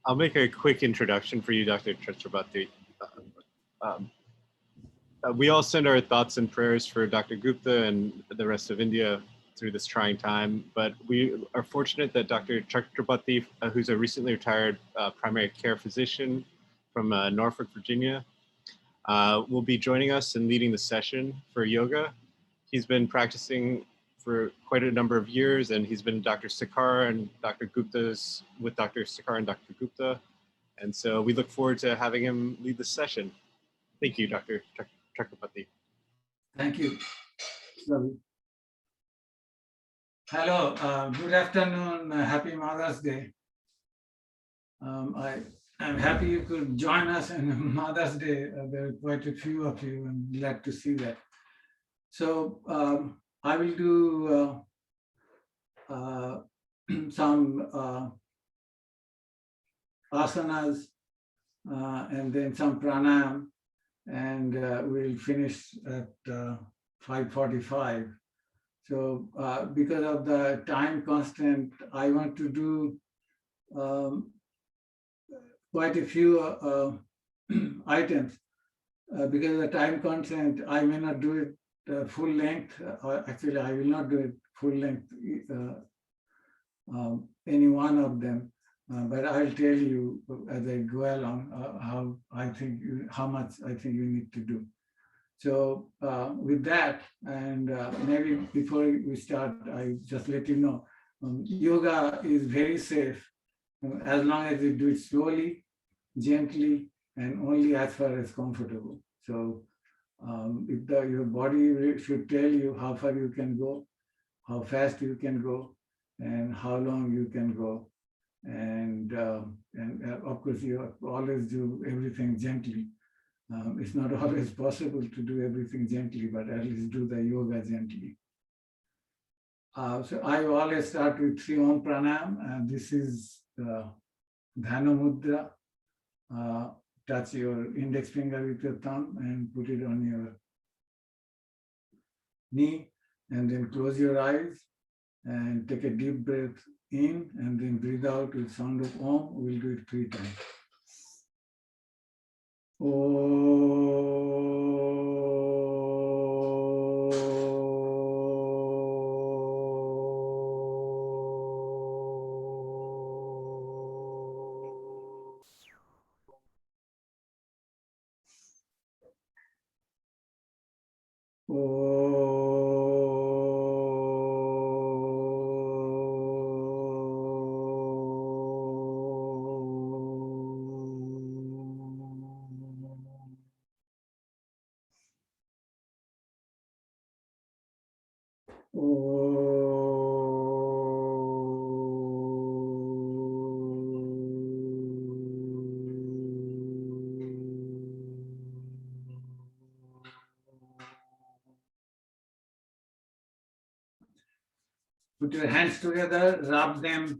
I'll make a quick introduction for you, Dr. Chakrabortty. We all send our thoughts and prayers for Dr. Gupta and the rest of India through this trying time, but we are fortunate that Dr. Chakrabortty, who's a recently retired primary care physician from Norfolk, Virginia, will be joining us and leading the session for yoga. He's been practicing for quite a number of years, and he's been Dr. Sekhar and Dr. Gupta's with Dr. Sekhar and Dr. Gupta. And so we look forward to having him lead the session. Thank you, Dr. Chakrabortty. Thank you. Hello, good afternoon, happy Mother's Day. I'm happy you could join us on Mother's Day. There are quite a few of you, and glad to see that. So I will do some asanas and then some pranayam, and we'll finish at 5:45. So because of the time constraint, I want to do quite a few items. Because of the time constraint, I may not do it full length. Actually, I will not do it full length, any one of them. But I'll tell you as I go along how much I think you need to do. So with that, and maybe before we start, I just let you know, yoga is very safe as long as you do it slowly, gently, and only as far as comfortable. So if your body should tell you how far you can go, how fast you can go, and how long you can go. And of course, you always do everything gently. It's not always possible to do everything gently, but at least do the yoga gently. So I always start with Sriram Pranam, and this is Dhana Mudra. Touch your index finger with your thumb and put it on your knee, and then close your eyes and take a deep breath in, and then breathe out with sound of Om. We'll do it 3 times. Put your hands together, rub them,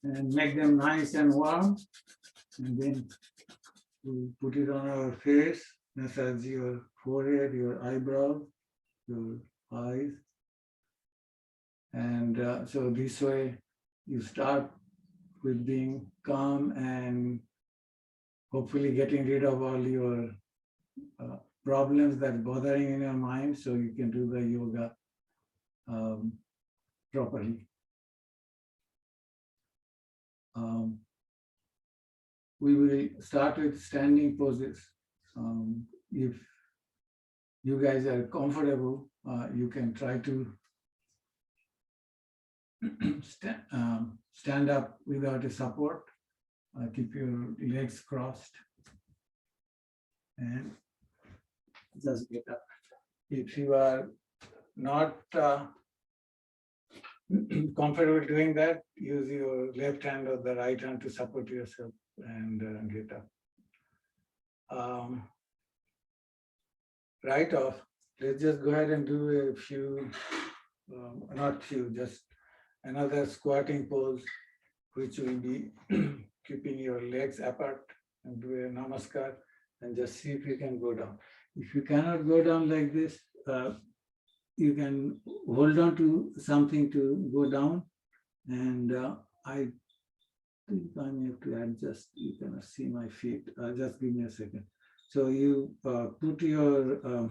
and make them nice and warm. And then we put it on our face, massage your forehead, your eyebrows, your eyes. And so this way you start with being calm and hopefully getting rid of all your problems that's bothering in your mind, so you can do the yoga properly. We will start with standing poses. If you guys are comfortable, you can try to stand up without a support. Keep your legs crossed and just get up. If you are not comfortable doing that, use your left hand or the right hand to support yourself and get up. Right off, let's just go ahead and do a few, not few, just another squatting pose, which will be keeping your legs apart, and do a namaskar and just see if you can go down. If you cannot go down like this, you can hold on to something to go down, and I think I have to adjust. You cannot see my feet. Just give me a second. So you put your,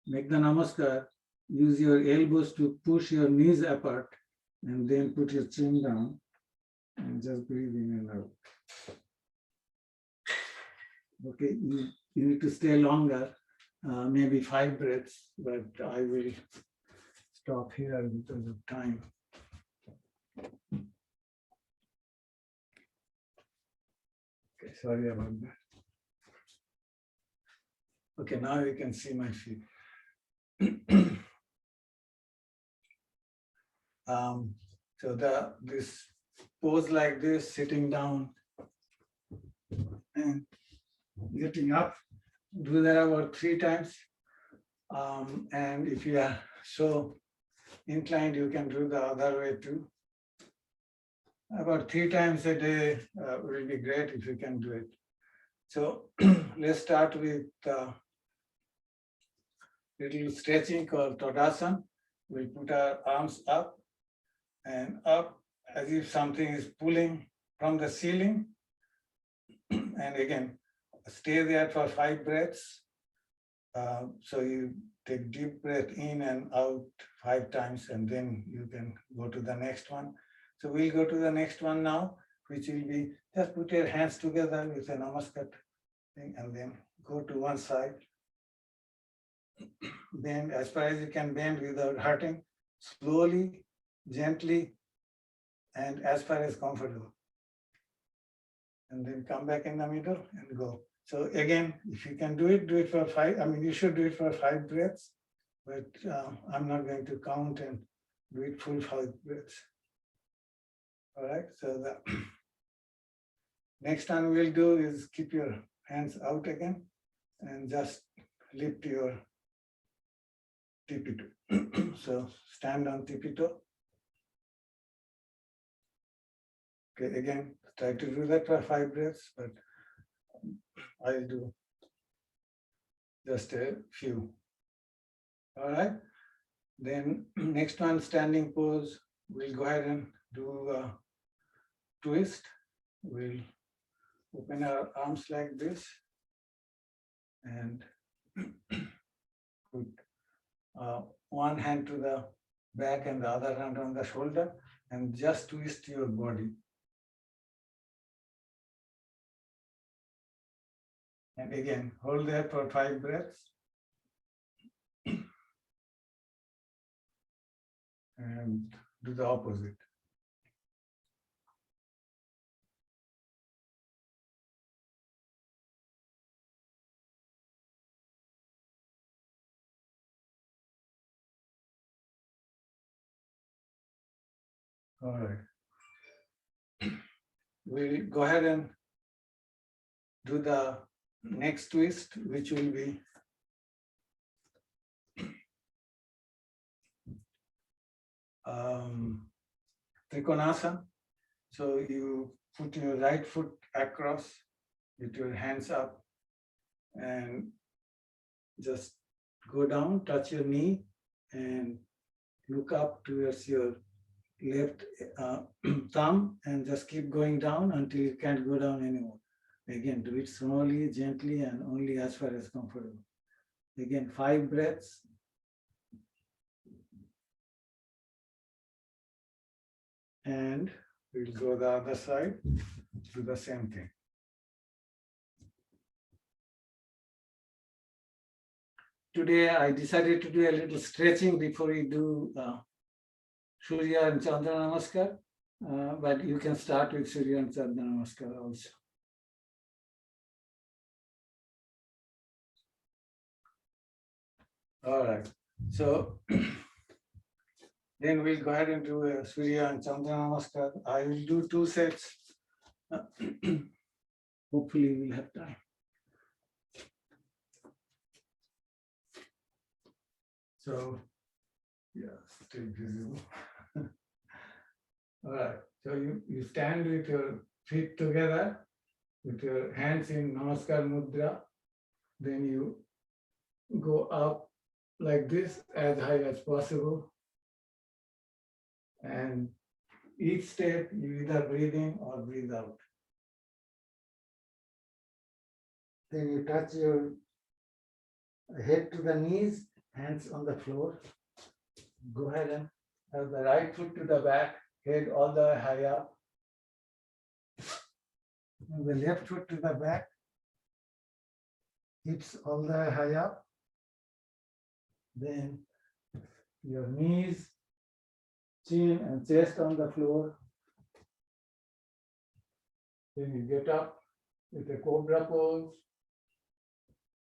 make the namaskar, use your elbows to push your knees apart, and then put your chin down and just breathe in and out. Okay, you need to stay longer, maybe 5 breaths, but I will stop here because of time. Okay, sorry about that. Okay, now you can see my feet. So this pose like this, sitting down and getting up, do that about 3 times. And if you are so inclined, you can do the other way too. About 3 times a day will be great if you can do it. So let's start with little stretching called Tadasana. We'll put our arms up and up as if something is pulling from the ceiling. And again, stay there for 5 breaths. So you take deep breath in and out 5 times, and then you can go to the next one. So we'll go to the next one now, which will be just put your hands together with a namaskar thing and then go to one side. Bend as far as you can bend without hurting, slowly, gently, and as far as comfortable. And then come back in the middle and go. So again, if you can do it for 5. I mean, you should do it for 5 breaths, but I'm not going to count and do it full 5 breaths. All right, so the next one we'll do is keep your hands out again and just lift your tippy toe. So stand on tippy toe. Okay, again, try to do that for 5 breaths, but I'll do just a few. All right, then next one, standing pose. We'll go ahead and do a twist. We'll open our arms like this and put one hand to the back and the other hand on the shoulder and just twist your body. And again, hold there for 5 breaths. And do the opposite. All right. We'll go ahead and do the next twist, which will be Trikonasana. So you put your right foot across with your hands up and just go down, touch your knee and look up towards your left thumb and just keep going down until you can't go down anymore. Again, do it slowly, gently, and only as far as comfortable. Again, 5 breaths. And we'll go the other side, do the same thing. Today, I decided to do a little stretching before we do Surya and Chandra Namaskar, but you can start with Surya and Chandra Namaskar also. All right, so then we'll go ahead and do a Surya and Chandra Namaskar. I will do 2 sets. Hopefully we'll have time. So, yeah, still visible. All right, so you stand with your feet together, with your hands in Namaskar Mudra. Then you go up like this, as high as possible. And each step you either breathe in or breathe out. Then you touch your head to the knees, hands on the floor. Go ahead and have the right foot to the back, head all the way high up. And the left foot to the back, hips all the way high up. Then your knees, chin and chest on the floor. Then you get up with a cobra pose.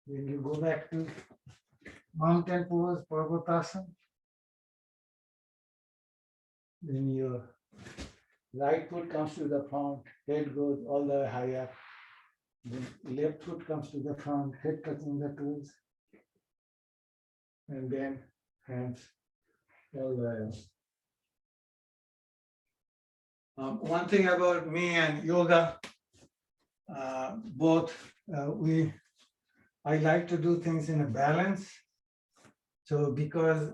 Then you go back to mountain pose, Parvatasana. Then your right foot comes to the front, head goes all the way high up. Then left foot comes to the front, head touching the toes. And then hands all the way up. One thing about me and yoga, I like to do things in a balance. So because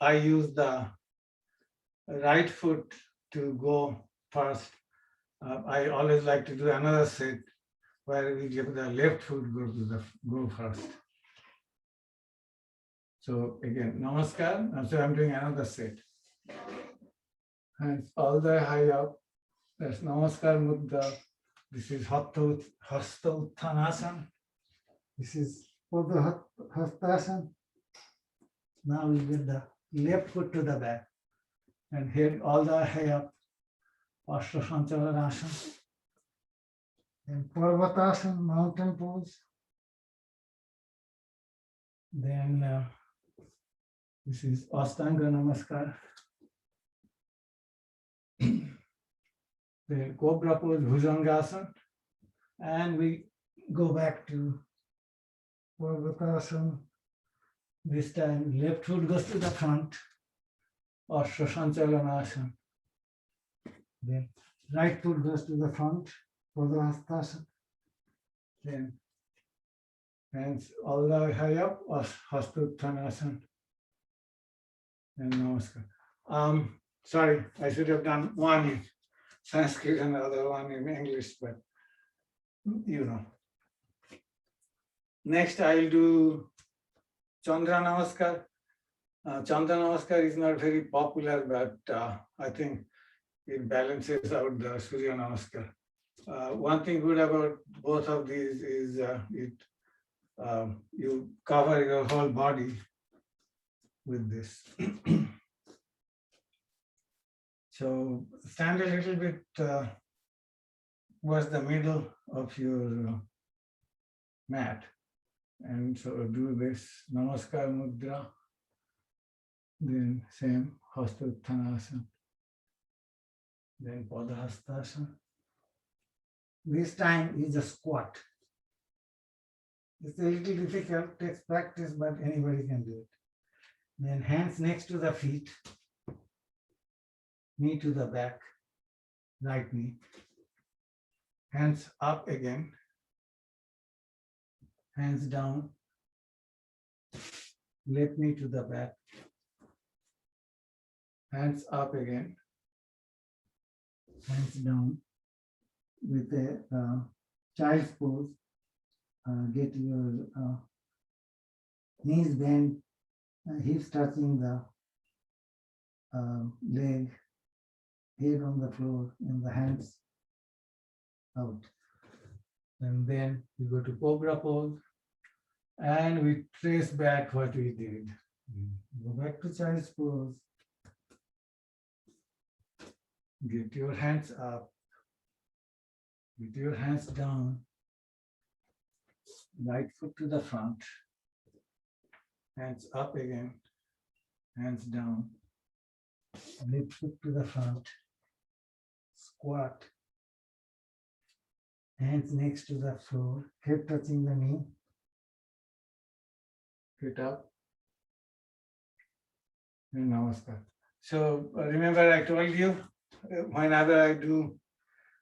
I use the right foot to go first, I always like to do another set where we give the left foot go first. So again, Namaskar. So I'm doing another set. Hands all the way high up. That's Namaskar Mudra. This is Hastottanasana. This is Urdhva Hastasana. Now we get the left foot to the back and head all the way high up. Asana. Then Parvatasana, mountain pose. Then this is Ashtanga Namaskar. Then Cobra pose, Bhujangasana. And we go back to Parvatasana. This time left foot goes to the front, Asana. Then right foot goes to the front, Urdhva. Then hands all the way high up, Hastottanasana. And Namaskar. Sorry, I should have done one in Sanskrit and the other one in English, but you know. Next, I'll do Chandra Namaskar. Chandra Namaskar is not very popular, but I think it balances out the Surya Namaskar. One thing good about both of these is you cover your whole body with this. So stand a little bit towards the middle of your mat. And so do this Namaskar Mudra. Then same Hastottanasana. Then Padahastasana. This time is a squat. It's a little difficult, takes practice, but anybody can do it. Then hands next to the feet, knee to the back, right knee. Hands up again, hands down, left knee to the back, hands up again, hands down with a child's pose. Get your knees bent, hips touching the leg, head on the floor, and the hands out. And then we go to Cobra pose, and we trace back what we did. Go back to child's pose. Get your hands up, get your hands down. Right foot to the front, hands up again, hands down, left foot to the front, squat, hands next to the floor, head touching the knee, get up, and Namaskar. So remember I told you, whenever I do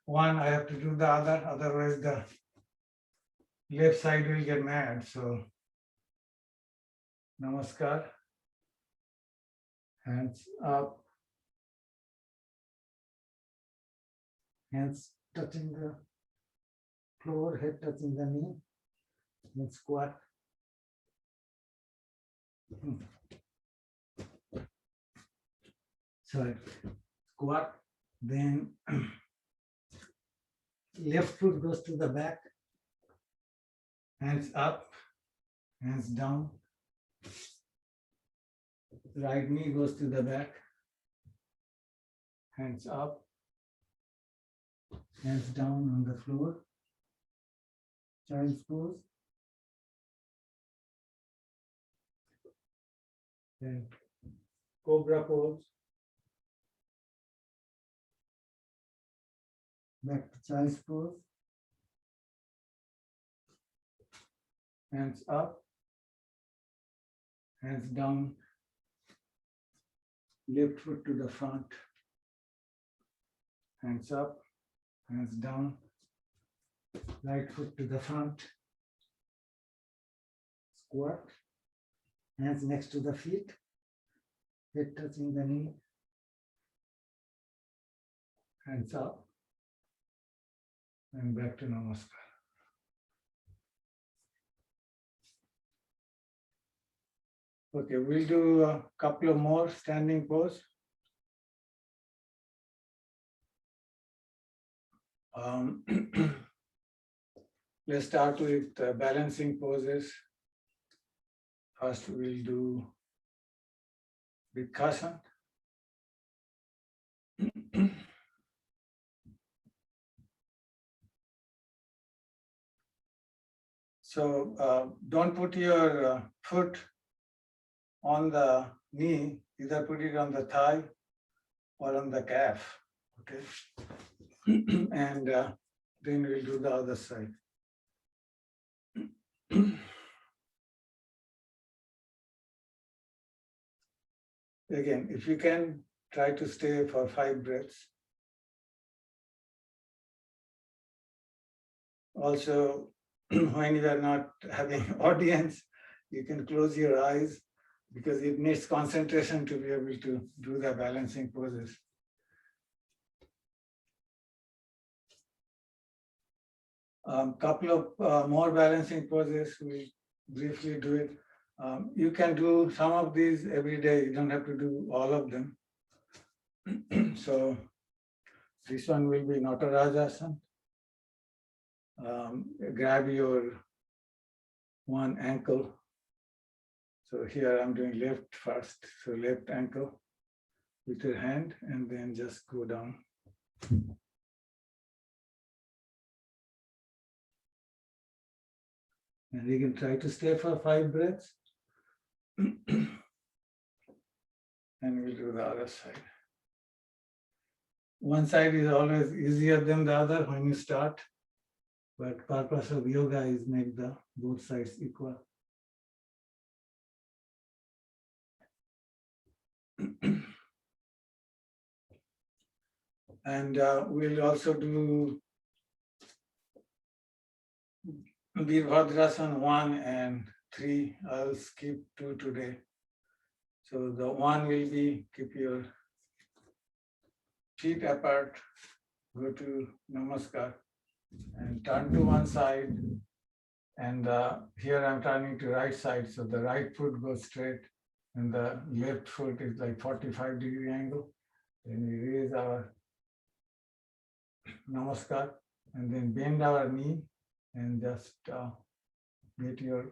one, I have to do the other, otherwise the left side will get mad. So Namaskar, hands up, hands touching the floor, head touching the knee, then squat. Sorry, squat, then left foot goes to the back, hands up, hands down. Right knee goes to the back, hands up, hands down on the floor. Child's pose. Then cobra pose. Back to child's pose. Hands up, hands down, left foot to the front, hands up, hands down, right foot to the front, squat, hands next to the feet, head touching the knee, hands up, and back to Namaskar. Okay, we'll do a couple of more standing pose. Let's start with balancing poses. First, we'll do Bakasanas. So don't put your foot on the knee, either put it on the thigh or on the calf, okay? And then we'll do the other side. Again, if you can, try to stay for 5 breaths. Also, when you are not having audience, you can close your eyes because it needs concentration to be able to do the balancing poses. Couple of more balancing poses, we'll briefly do it. You can do some of these every day, you don't have to do all of them. So this one will be Natarajasana. Grab your one ankle. So here I'm doing left first, so left ankle with your hand and then just go down. And you can try to stay for 5 breaths. And we'll do the other side. One side is always easier than the other when you start, but purpose of yoga is make the both sides equal. And we'll also do Virabhadrasana 1 and 3. I'll skip 2 today. So the 1 will be keep your feet apart, go to Namaskar and turn to one side. And here I'm turning to right side. So the right foot goes straight and the left foot is like 45-degree angle. Then we raise our Namaskar and then bend our knee and just get your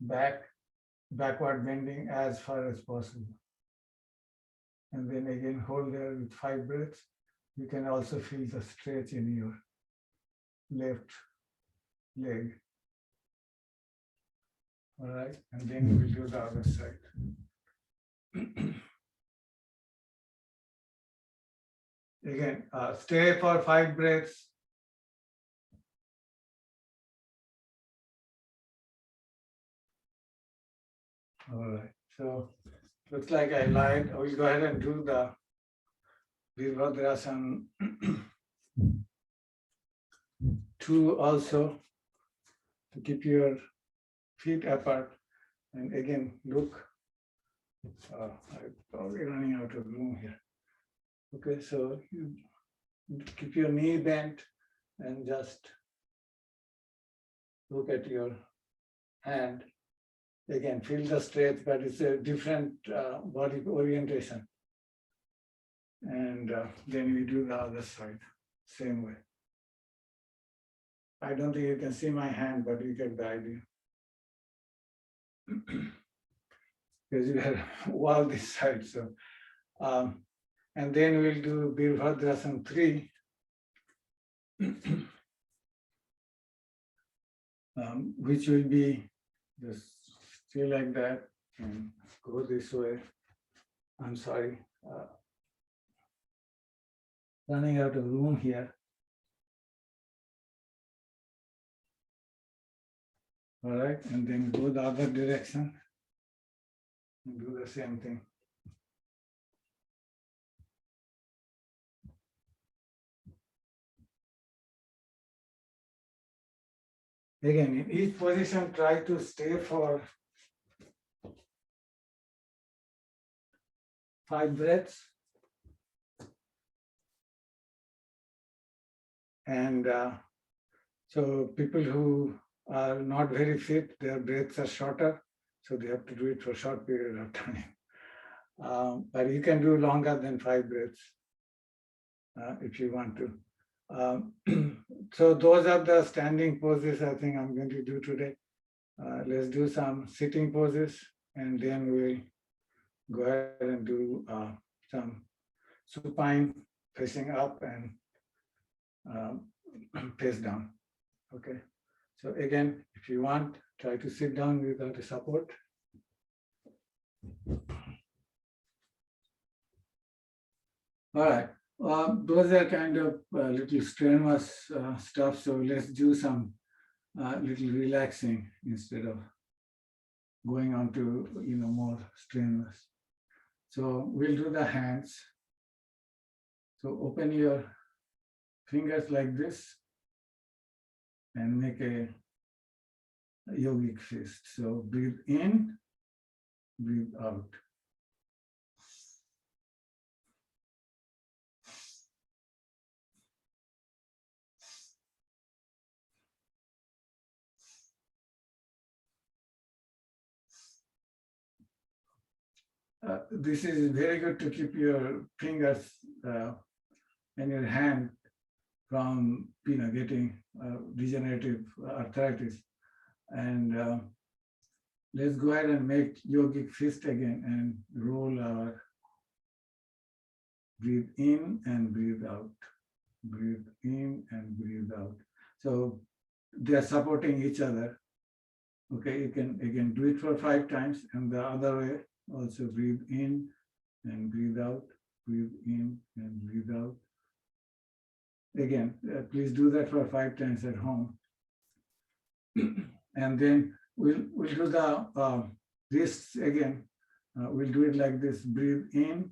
backward bending as far as possible. And then again hold there with 5 breaths. You can also feel the stretch in your left leg. All right, and then we'll do the other side. Again, stay for 5 breaths. All right, so looks like I lied. I will go ahead and do the Virabhadrasana 2 also to keep your feet apart. And again, look, I'm probably running out of room here. Okay, so you keep your knee bent and just look at your hand. Again, feel the stretch, but it's a different body orientation. And then we do the other side, same way. I don't think you can see my hand, but you get the idea. Because you have wall this side. So, and then we'll do Virabhadrasana 3. Which will be just stay like that and go this way. I'm sorry. Running out of room here. All right, and then go the other direction and do the same thing. Again, in each position, try to stay for 5 breaths. And so people who are not very fit, their breaths are shorter, so they have to do it for a short period of time. But you can do longer than 5 breaths if you want to. So those are the standing poses I think I'm going to do today. Let's do some sitting poses, and then we'll go ahead and do some supine, facing up and face down. Okay. So again, if you want, try to sit down without a support. All right. Those are kind of little strenuous stuff. So let's do some little relaxing instead of going on to more strenuous. So we'll do the hands. So open your fingers like this and make a yogic fist. So breathe in, breathe out. This is very good to keep your fingers and your hand from getting degenerative arthritis. And let's go ahead and make yogic fist again and roll our breathe in and breathe out. Breathe in and breathe out. So they are supporting each other. Okay, you can again do it for 5 times, and the other way also breathe in and breathe out, breathe in and breathe out. Again, please do that for 5 times at home. And then we'll do the wrists again. We'll do it like this: breathe in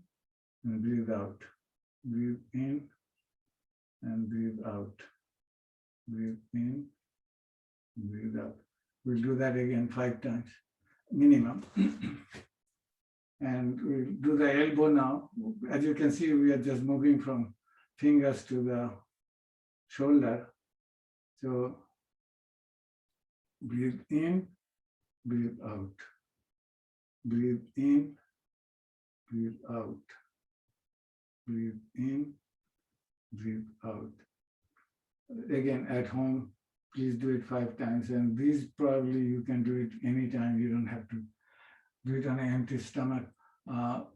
and breathe out, breathe in and breathe out, breathe in, breathe out. We'll do that again 5 times minimum. And we'll do the elbow now. As you can see, we are just moving from fingers to the shoulder. So breathe in, breathe out. Breathe in, breathe out. Breathe in, breathe out. Again, at home, please do it 5 times. And these probably you can do it anytime. You don't have to do it on an empty stomach.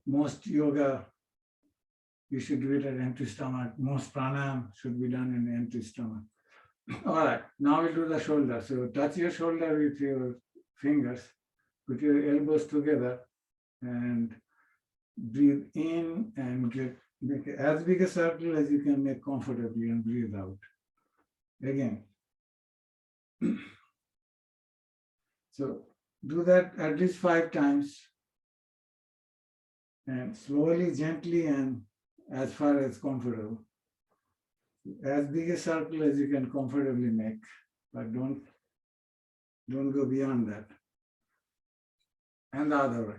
Most yoga, you should do it at empty stomach. Most pranayam should be done in an empty stomach. All right, now we'll do the shoulder. So touch your shoulder with your fingers, put your elbows together and breathe in and make as big a circle as you can make comfortably and breathe out. Again. So do that at least 5 times. And slowly, gently, and as far as comfortable. As big a circle as you can comfortably make, but don't go beyond that. And the other way.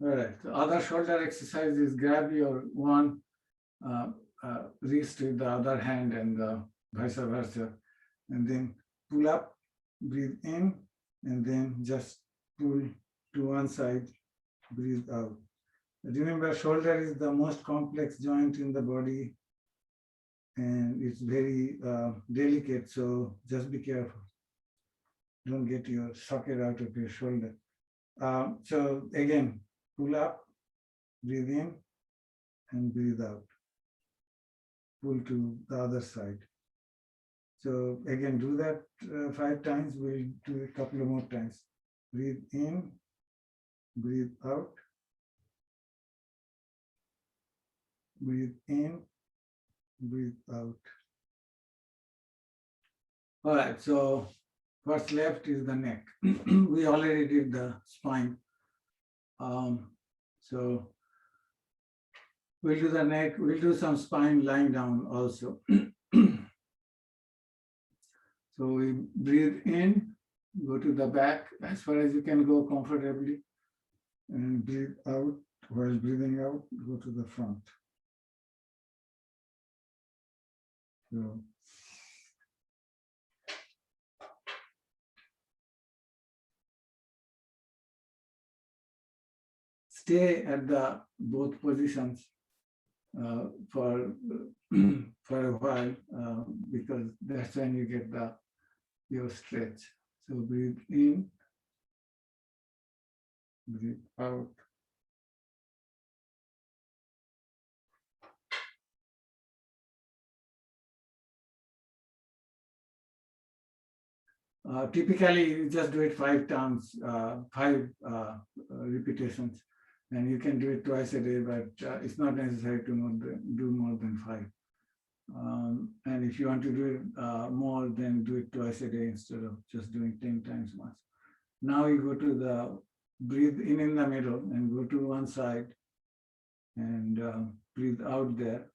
All right. The other shoulder exercise is grab your one wrist with the other hand and vice versa. And then pull up, breathe in, and then just pull to one side, breathe out. Remember, shoulder is the most complex joint in the body and it's very delicate, so just be careful. Don't get your socket out of your shoulder. So again, pull up, breathe in, and breathe out. Pull to the other side. So again, do that 5 times. We'll do a couple of more times. Breathe in, breathe out. Breathe in, breathe out. All right, so what's left is the neck. We already did the spine. So we'll do the neck, we'll do some spine lying down also. So we breathe in, go to the back as far as you can go comfortably, and breathe out. While breathing out, go to the front. So stay at the both positions for a while because that's when you get your stretch. So breathe in, breathe out. Typically, you just do it 5 times, 5 repetitions, and you can do it twice a day, but it's not necessary to do more than 5. And if you want to do it more, then do it twice a day instead of just doing 10 times once. Now you go to the breathe in the middle and go to one side and breathe out there.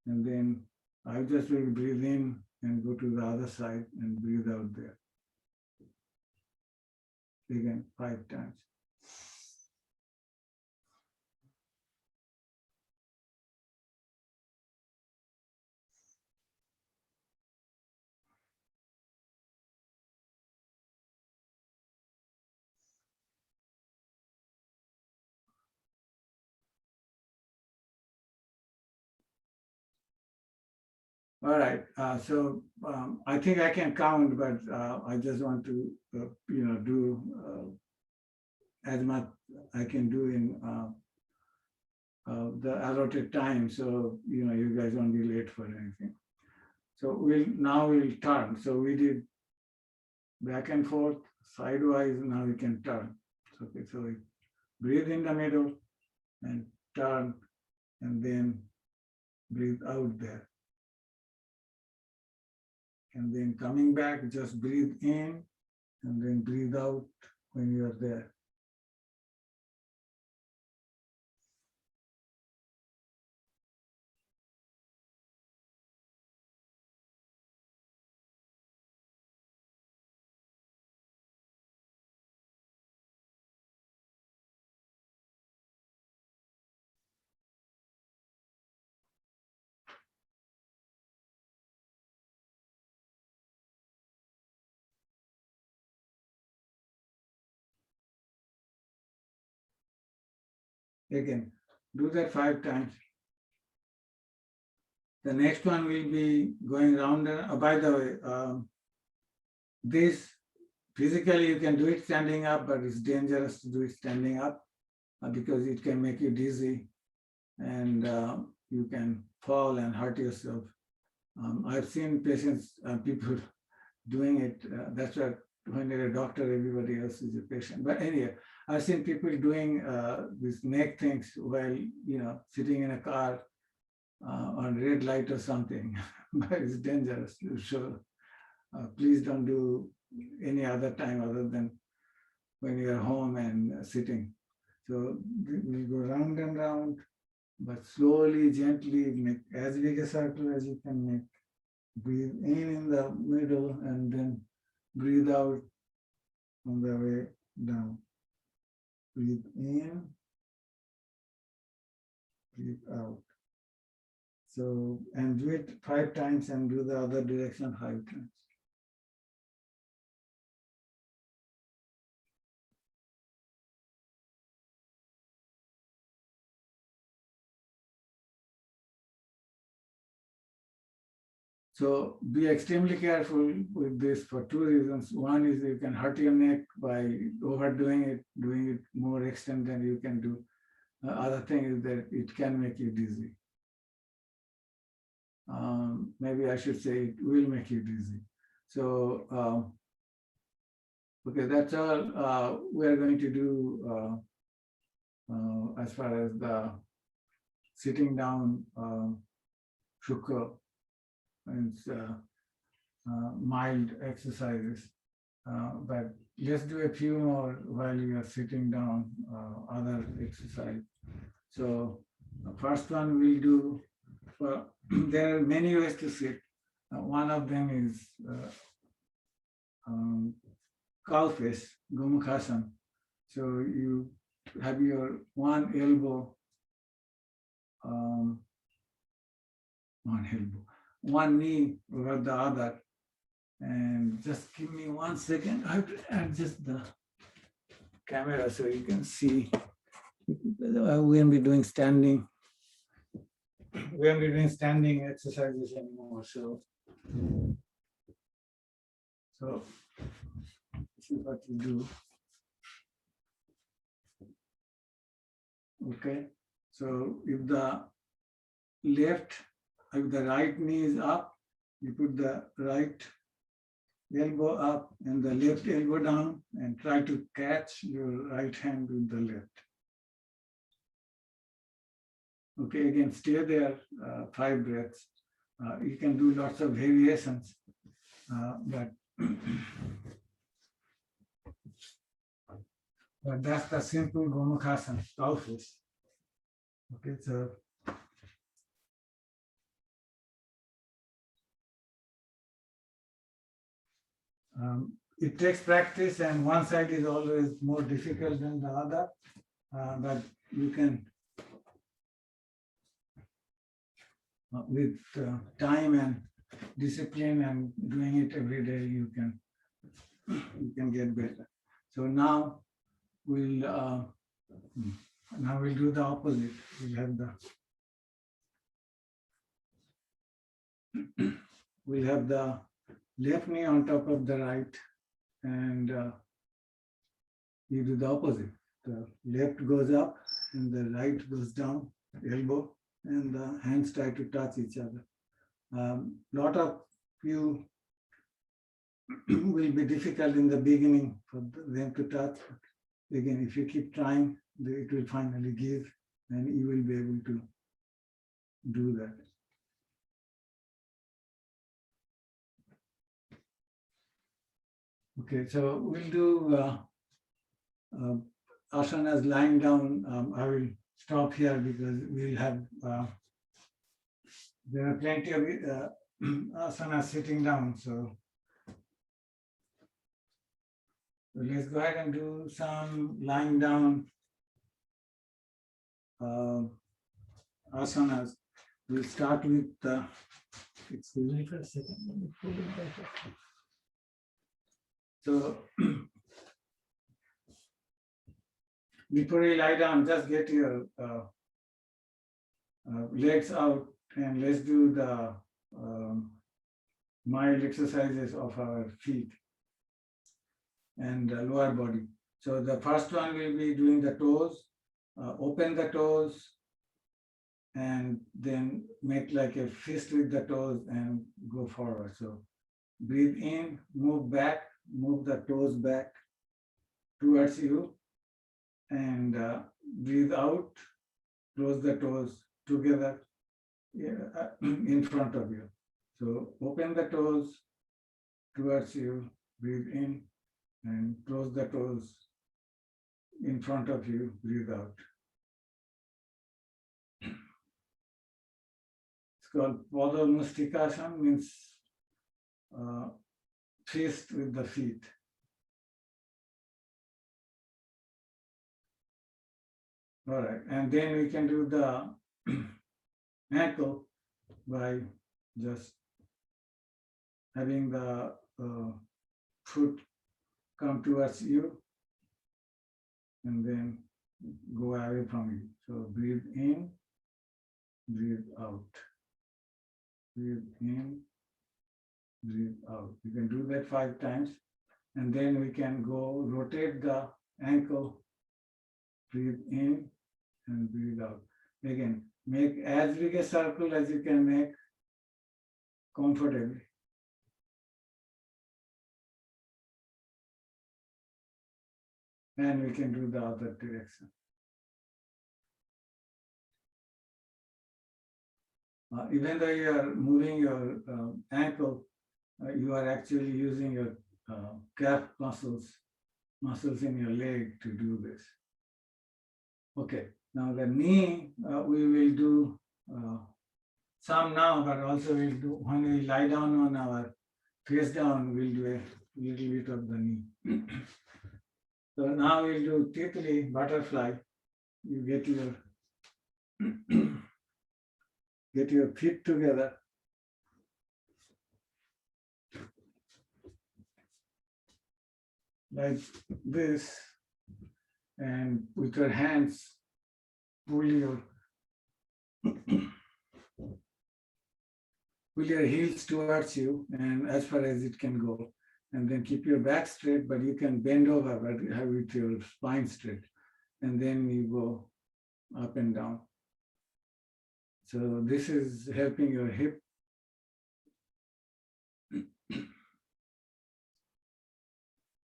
And then I just will breathe in and go to the other side and breathe out there. Again, 5 times. All right, so I think I can count, but I just want to, do as much I can do in the allotted time, so you guys won't be late for anything. So we'll turn. So we did back and forth, sidewise. Now we can turn. Okay, so we breathe in the middle and turn, and then breathe out there. And then coming back, just breathe in and then breathe out when you are there. Again, do that 5 times. The next one will be going round and, by the way, this physically you can do it standing up, but it's dangerous to do it standing up because it can make you dizzy and you can fall and hurt yourself. I've seen patients, people doing it. That's why when you're a doctor, everybody else is a patient. But anyway, I've seen people doing these neck things while, sitting in a car on red light or something, but it's dangerous. So please don't do any other time other than when you're home and sitting. So we go round and round, but slowly, gently, make as big a circle as you can make. Breathe in the middle and then breathe out on the way down. Breathe in breathe out. So, and do it 5 times and do the other direction 5 times. So be extremely careful with this for 2 reasons. One is you can hurt your neck by overdoing it, doing it more extent than you can do. The other thing is that it can make you dizzy. Maybe I should say it will make you dizzy. So, okay, that's all we are going to do as far as the sitting down shukra and mild exercises. But let's do a few more while you are sitting down, other exercise. So the first one we'll do, well, there are many ways to sit. One of them is cow face, Gomukhasana. So you have your one elbow, one knee over the other. And just give me 1 second. I have to adjust the camera so you can see. We won't be doing standing. We won't be doing standing exercises anymore. So this is what you do. Okay. So if the right knee is up, you put the right elbow up and the left elbow down and try to catch your right hand with the left. Okay, again, stay there 5 breaths. You can do lots of variations, but that's the simple Gomukhasana, cow face. Okay, so it takes practice, and one side is always more difficult than the other, but you can, with time and discipline and doing it every day, you can get better. So now we'll do the opposite. We'll have the left knee on top of the right, and you do the opposite. The left goes up and the right goes down, elbow, and the hands try to touch each other. Lot of you will be difficult in the beginning for them to touch. Again, if you keep trying, it will finally give, and you will be able to do that. Okay, so we'll do asanas lying down. I will stop here because we'll have, there are plenty of asanas sitting down. So let's go ahead and do some lying down asanas. We'll start with, excuse me for a second, let me pull it back up. So before you lie down, just get your legs out, and let's do the mild exercises of our feet and the lower body. So the first one will be doing the toes, open the toes, and then make like a fist with the toes and go forward. So breathe in, move back, move the toes back towards you, and breathe out, close the toes together in front of you. So open the toes towards you, breathe in, and close the toes in front of you, breathe out. It's called Pada Mustikasana, means fist with the feet. All right, and then we can do the ankle by just having the foot come towards you and then go away from you. So breathe in, breathe out. Breathe in, breathe out. You can do that 5 times. And then we can go rotate the ankle, breathe in and breathe out. Again, make as big a circle as you can make comfortably. And we can do the other direction. Even though you are moving your ankle, you are actually using your calf muscles in your leg to do this. Okay, now the knee, we will do some now, but also we'll do, when we lie down on our face down, we'll do a little bit of the knee. So now we'll do Titli, butterfly. You get your feet together. Like this, and with your hands, pull your heels towards you and as far as it can go. And then keep your back straight, but you can bend over, but have with your spine straight. And then you go up and down. So this is helping your hip.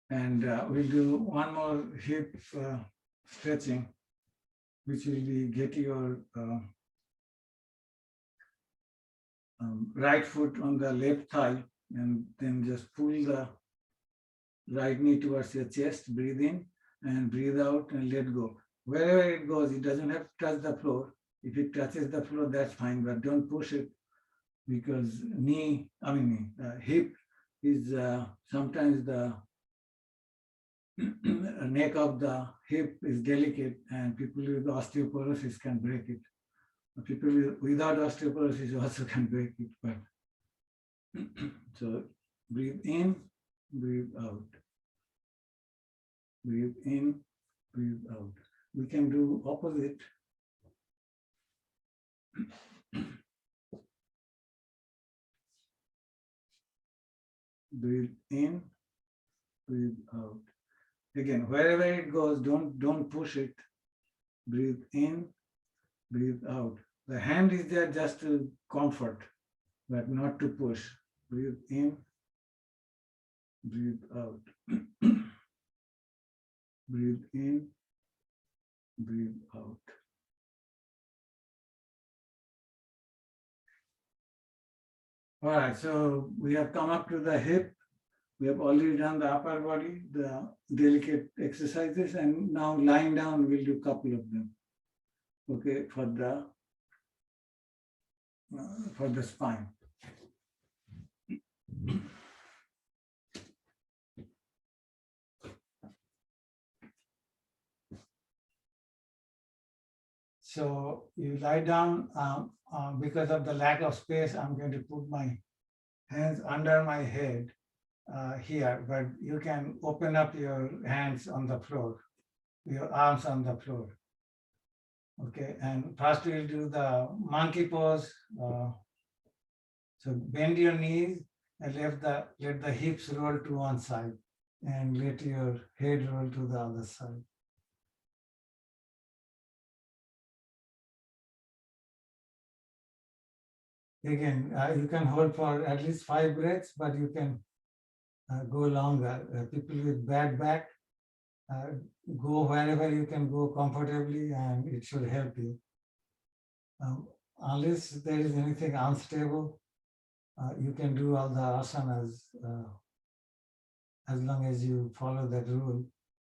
And we'll do one more hip stretching, which will be get your right foot on the left thigh, and then just pull the right knee towards your chest, breathe in and breathe out and let go. Wherever it goes, it doesn't have to touch the floor. If it touches the floor, that's fine, but don't push it, because hip is sometimes the neck of the hip is delicate, and people with osteoporosis can break it. People without osteoporosis also can break it. But so breathe in, breathe out. Breathe in, breathe out. We can do opposite. Breathe in, breathe out. Again, wherever it goes, don't push it. Breathe in, breathe out. The hand is there just to comfort, but not to push. Breathe in, breathe out. Breathe in, breathe out. All right, so we have come up to the hip. We have already done the upper body, the delicate exercises, and now lying down, we'll do a couple of them. Okay, for the spine. So you lie down. Because of the lack of space, I'm going to put my hands under my head here, but you can open up your hands on the floor, your arms on the floor. Okay, and first we'll do the monkey pose. So bend your knees and let the hips roll to one side, and let your head roll to the other side. Again, you can hold for at least 5 breaths, but you can go longer. People with bad back, go wherever you can go comfortably, and it should help you. Unless there is anything unstable, you can do all the asanas as long as you follow that rule,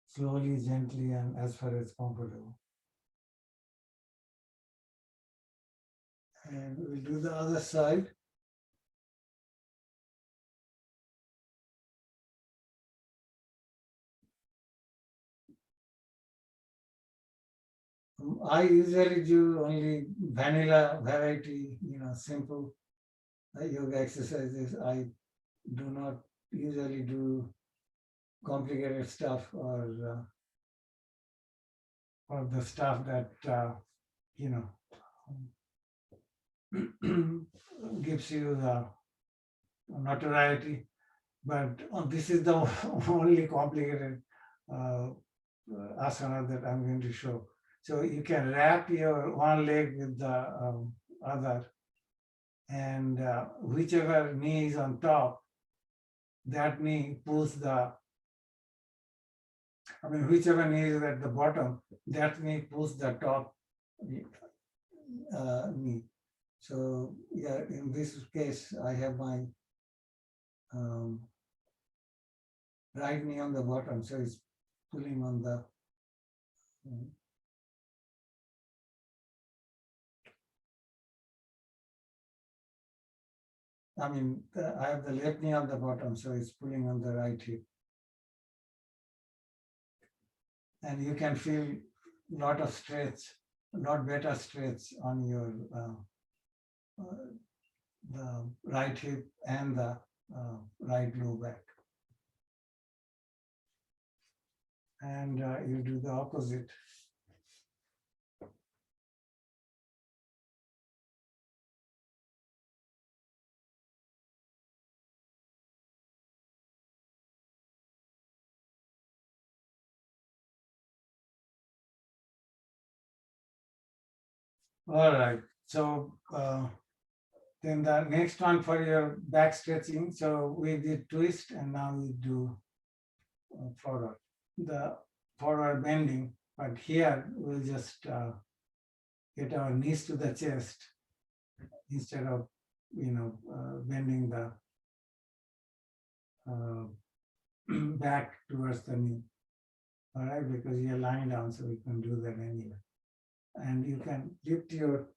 slowly, gently, and as far as comfortable. And we'll do the other side. I usually do only vanilla variety, simple yoga exercises. I do not usually do complicated stuff or the stuff that gives you the notoriety. But this is the only complicated asana that I'm going to show. So you can wrap your one leg with the other, and whichever knee is on top, that knee pulls whichever knee is at the bottom, that knee pulls the top knee. So yeah, in this case, I have my right knee on the bottom, so it's pulling on the I have the left knee on the bottom, so it's pulling on the right hip. And you can feel a lot of stretch, a lot better stretch on your the right hip and the right low back. And you do the opposite. All right, so then the next one for your back stretching. So we did twist and now we do forward. The forward bending, but here we'll just get our knees to the chest instead of bending the back towards the knee. All right, because you're lying down, so we can do that anyway. And you can lift your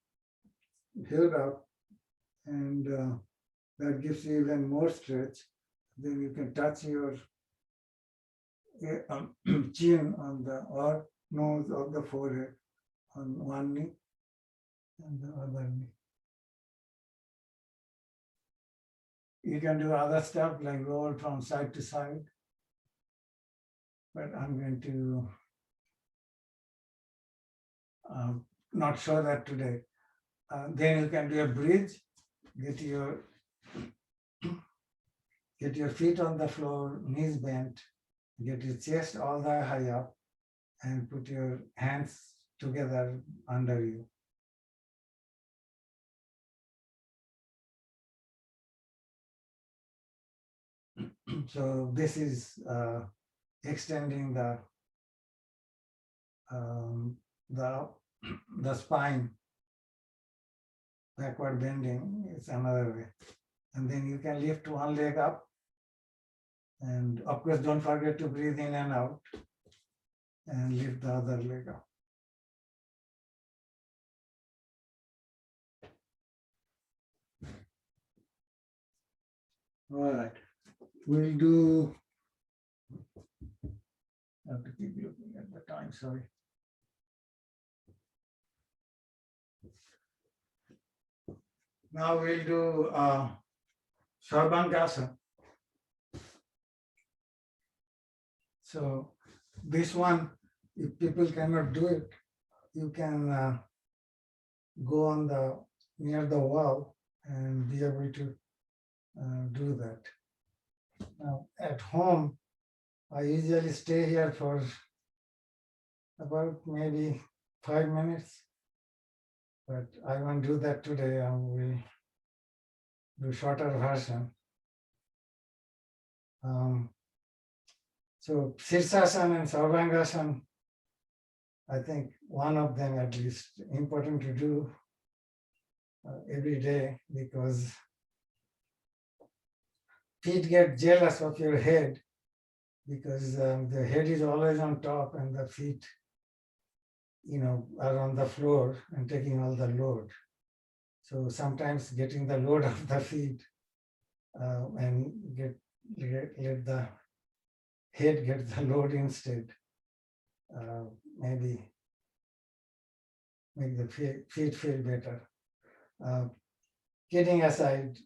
head up, and that gives you even more stretch. Then you can touch your chin on the or nose of the forehead on one knee and the other knee. You can do other stuff like roll from side to side, but I'm going to not show that today. Then you can do a bridge, get your feet on the floor, knees bent, get your chest all the way high up, and put your hands together under you. So this is extending the spine, backward bending is another way. And then you can lift one leg up, and of course don't forget to breathe in and out, and lift the other leg up. All right, we'll do, I have to keep looking at the time, sorry. Now we'll do Sarvangasana. So this one, if people cannot do it, you can go on near the wall and be able to do that. Now at home, I usually stay here for about maybe 5 minutes, but I won't do that today. I will do shorter version. So Sirsasana and Sarvangasana, I think one of them at least important to do every day, because feet get jealous of your head, because the head is always on top and the feet are on the floor and taking all the load. So sometimes getting the load off the feet and let the head get the load instead, maybe make the feet feel better. Getting aside,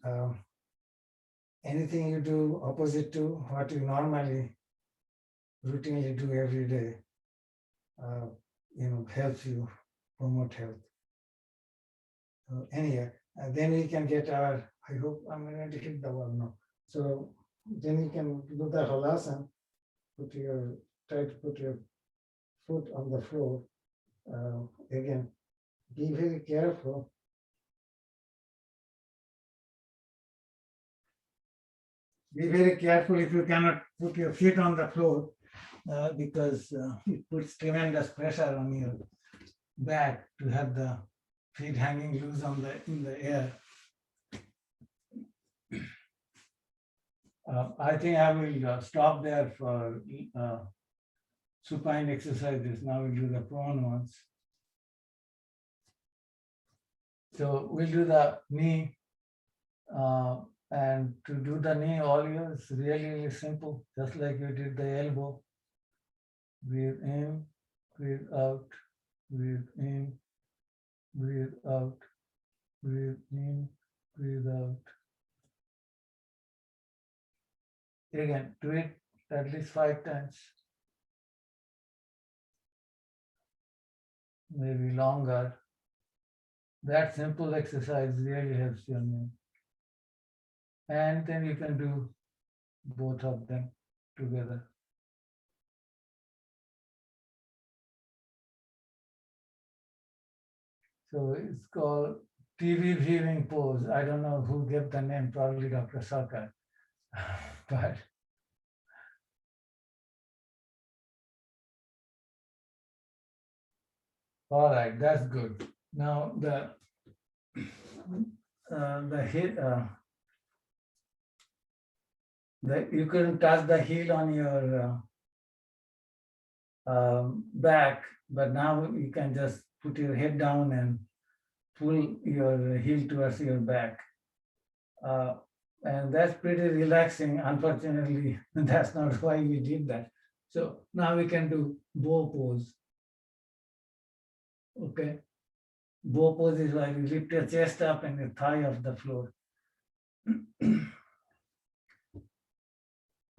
anything you do opposite to what you normally routinely do every day, helps you promote health. So anyhow, then we can get our, I hope I'm going to hit the wall now. So then you can do the halasana, try to put your foot on the floor. Again, be very careful. Be very careful if you cannot put your feet on the floor because it puts tremendous pressure on your back to have the feet hanging loose in the air. I think I will stop there for supine exercises. Now we'll do the prone ones. So we'll do the knee. And to do the knee, all you is really simple, just like you did the elbow. Breathe in, breathe out, breathe in, breathe out, breathe in, breathe out. Again, do it at least 5 times. Maybe longer. That simple exercise really helps your knee. And then you can do both of them together. So it's called TV viewing pose. I don't know who gave the name, probably Dr. Sarkar. But all right, that's good. Now the hip, you can touch the heel on your back, but now you can just put your head down and pull your heel towards your back. And that's pretty relaxing. Unfortunately, that's not why we did that. So now we can do bow pose. Okay. Bow pose is where you lift your chest up and your thigh off the floor.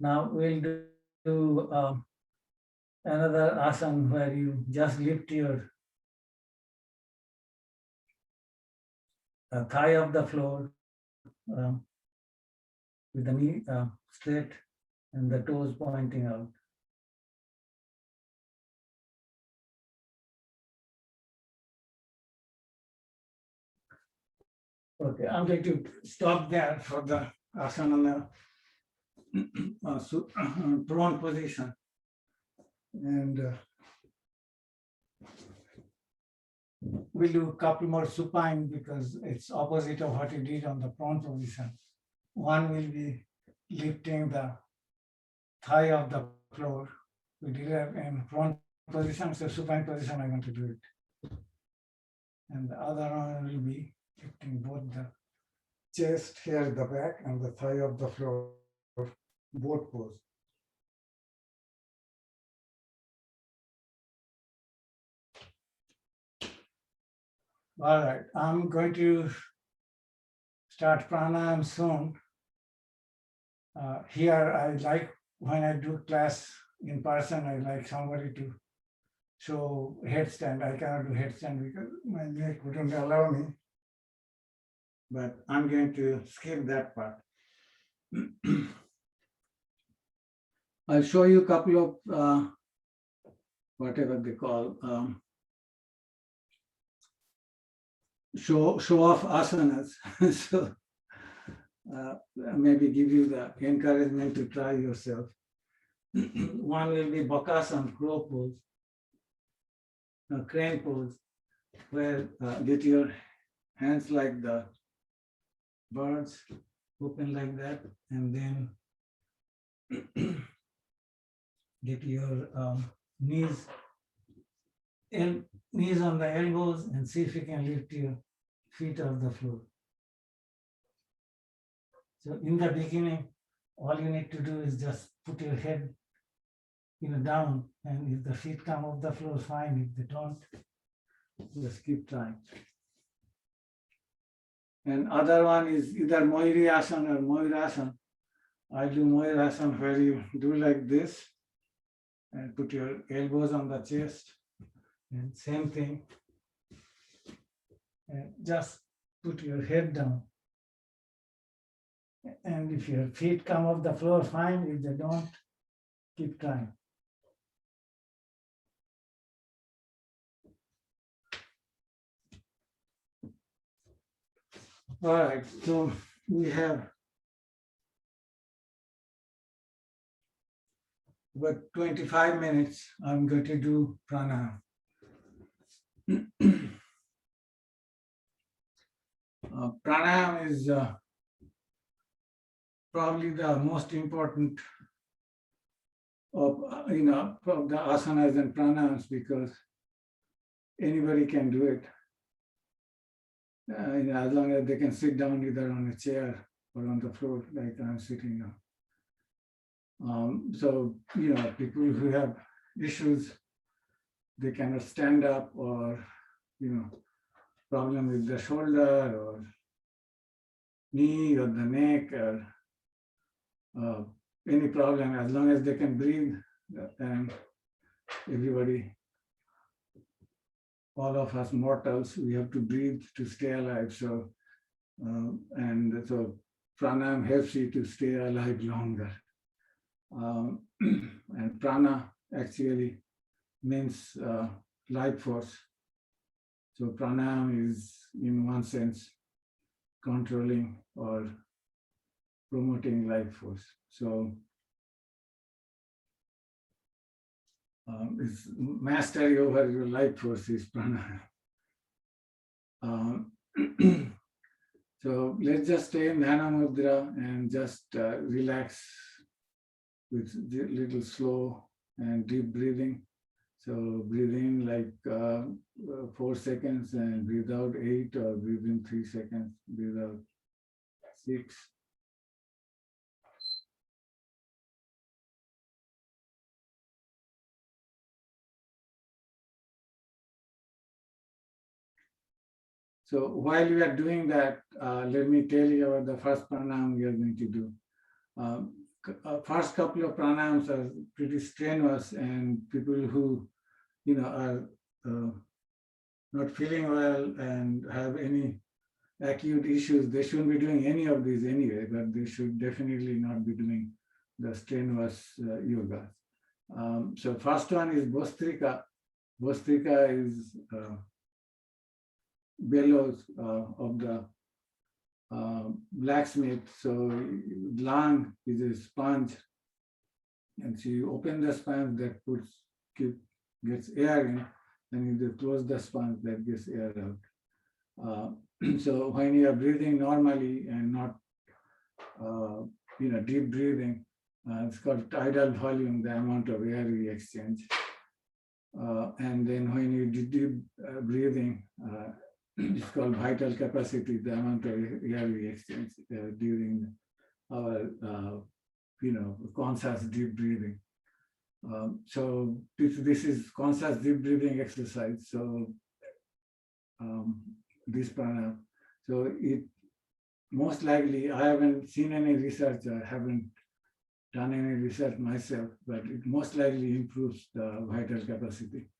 Now we'll do another asana where you just lift your thigh off the floor with the knee straight and the toes pointing out. Okay, I'm going to stop there for the asana prone position. And we'll do a couple more supine because it's opposite of what you did on the prone position. One will be lifting the thigh of the floor. We did it in prone position, so supine position, I'm going to do it. And the other one will be lifting both the chest here at the back and the thigh of the floor, both pose. All right, I'm going to start pranayama soon. Here, I like when I do class in person, I like somebody to show headstand. I cannot do headstand because my neck wouldn't allow me. But I'm going to skip that part. I'll show you a couple of whatever they call show off asanas. So maybe give you the encouragement to try yourself. One will be Bakasanas, crow pose, crane pose, where get your hands like the birds, open like that, and then get your knees on the elbows and see if you can lift your feet off the floor. So in the beginning, all you need to do is just put your head down, and if the feet come off the floor, fine. If they don't, Just keep trying. And other one is either Mayuri Asana or Mayurasana. I do Mayurasana where you do like this and put your elbows on the chest. And same thing. And just put your head down. And if your feet come off the floor, fine. If they don't, keep trying. All right, so we have about 25 minutes. I'm going to do Prana. Pranayama is probably the most important of of the asanas and pranayams because anybody can do it. As long as they can sit down either on a chair or on the floor like I'm sitting now. So people who have issues, they cannot stand up, or problem with the shoulder or knee or the neck, or any problem, as long as they can breathe, and everybody, all of us mortals, we have to breathe to stay alive. So, and so pranayama helps you to stay alive longer. And prana actually means life force. So pranayama is, in one sense, controlling or promoting life force. So it's mastery over your life force is pranayama. So let's just stay in Dhana Mudra and just relax with little slow and deep breathing. So breathe in like 4 seconds and breathe out 8, or breathe in 3 seconds, breathe out 6. So while we are doing that, let me tell you about the first pranayama we are going to do. First couple of pranayams are pretty strenuous, and people who are not feeling well and have any acute issues, they shouldn't be doing any of these anyway, but they should definitely not be doing the strenuous yoga. So first one is Bostrika. Bostrika is bellows of the blacksmith. So lang is a sponge, and so you open the sponge, that gets air in, and you close the sponge, that gets air out. So when you are breathing normally and not deep breathing, it's called tidal volume, the amount of air we exchange. And then when you do deep breathing, it's called vital capacity, the amount of air we exchange during our conscious deep breathing. So this is conscious deep breathing exercise. So this pranayama. So it most likely, I haven't seen any research, I haven't done any research myself, but it most likely improves the vital capacity.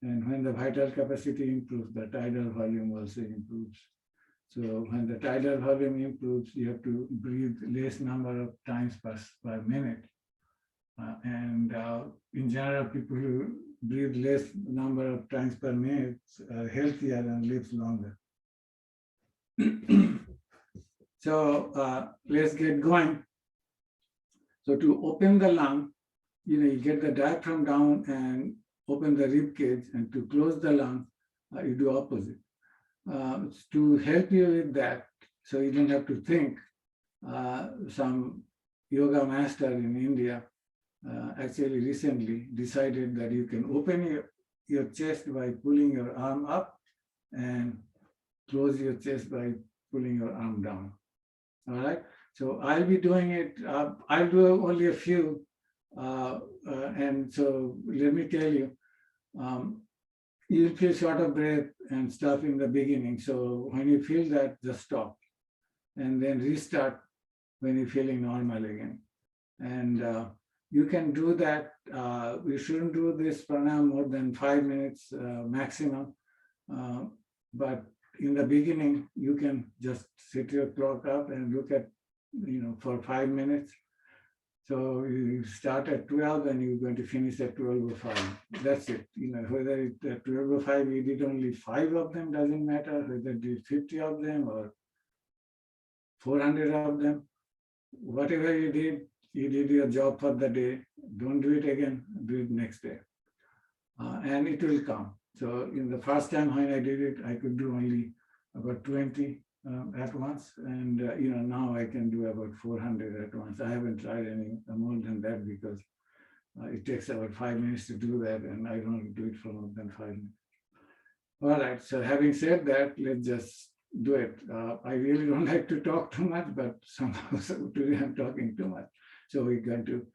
And when the vital capacity improves, the tidal volume also improves. So when the tidal volume improves, you have to breathe less number of times per minute. And in general, people who breathe less number of times per minute are healthier and live longer. So let's get going. So to open the lung, you get the diaphragm down and open the rib cage, and to close the lung, you do opposite. To help you with that, so you don't have to think, some yoga master in India actually recently decided that you can open your chest by pulling your arm up and close your chest by pulling your arm down. All right. So I'll be doing it. I'll do only a few. And so let me tell you, you'll feel short of breath and stuff in the beginning. So when you feel that, just stop and then restart when you're feeling normal again. And you can do that. We shouldn't do this pranayama more than 5 minutes maximum. But in the beginning, you can just set your clock up and look at, for 5 minutes. So you start at 12 and you're going to finish at 12:05. That's it. Whether it's at 12:05 you did only 5 of them, doesn't matter. Whether you did 50 of them or 400 of them, whatever you did your job for the day. Don't do it again, do it next day. And it will come. So in the first time when I did it, I could do only about 20 at once. And now I can do about 400 at once. I haven't tried any more than that because it takes about 5 minutes to do that. And I don't do it for more than 5 minutes. All right, so having said that, let's just do it. I really don't like to talk too much, but somehow today I'm talking too much. So we're going to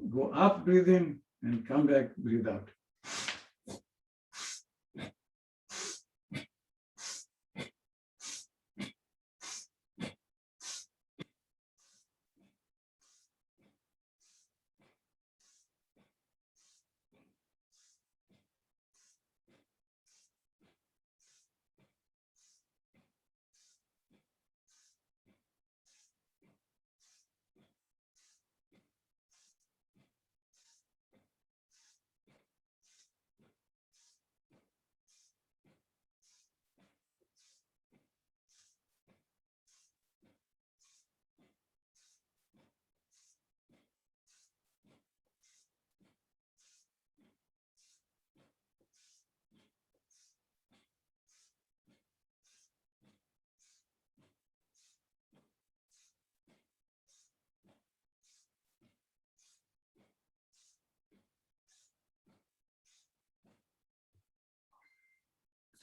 go up, breathe in, and come back, breathe out.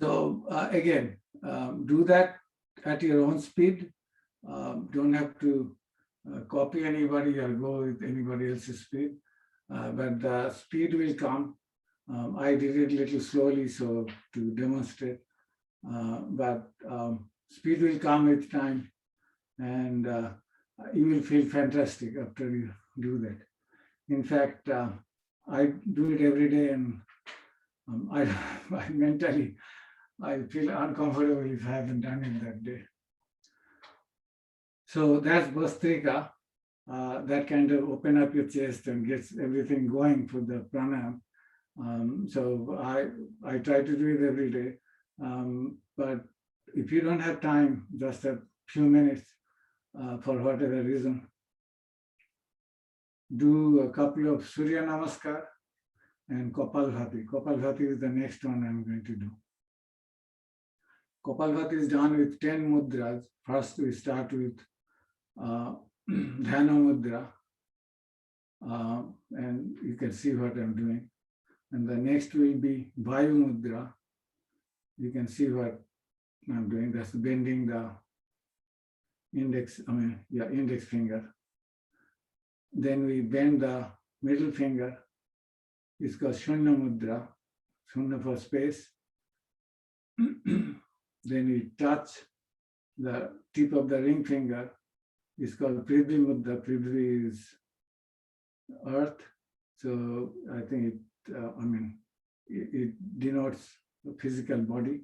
So again, do that at your own speed. Don't have to copy anybody or go with anybody else's speed, but the speed will come. I did it a little slowly so to demonstrate, but speed will come with time, and you will feel fantastic after you do that. In fact, I do it every day, and I mentally, I feel uncomfortable if I haven't done it that day. So that's Bhastrika. That kind of open up your chest and gets everything going for the pranayama. So I try to do it every day. But if you don't have time, just a few minutes for whatever reason, do a couple of Surya Namaskar and Kapalbhati. Kapalbhati is the next one I'm going to do. Kapalbhati is done with 10 mudras. First we start with Dhana Mudra, and you can see what I'm doing. And the next will be Bhai Mudra. You can see what I'm doing. That's bending the index finger. Then we bend the middle finger. It's called Shunya Mudra, Shunya for space. Then we touch the tip of the ring finger. It's called Prithvi Mudra. Prithvi is earth. So I think it denotes the physical body.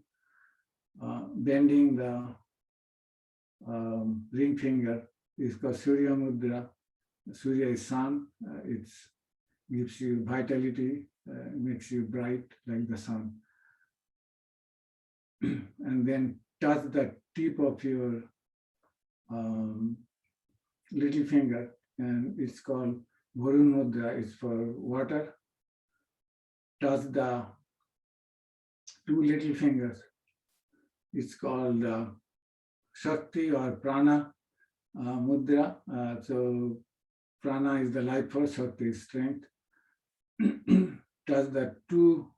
Bending the ring finger is called Surya Mudra. Surya is sun. It gives you vitality, makes you bright like the sun. And then touch the tip of your little finger, and it's called Varun Mudra. It's for water. Touch the two little fingers. It's called Shakti or Prana Mudra. So Prana is the life force, Shakti is strength. Touch the two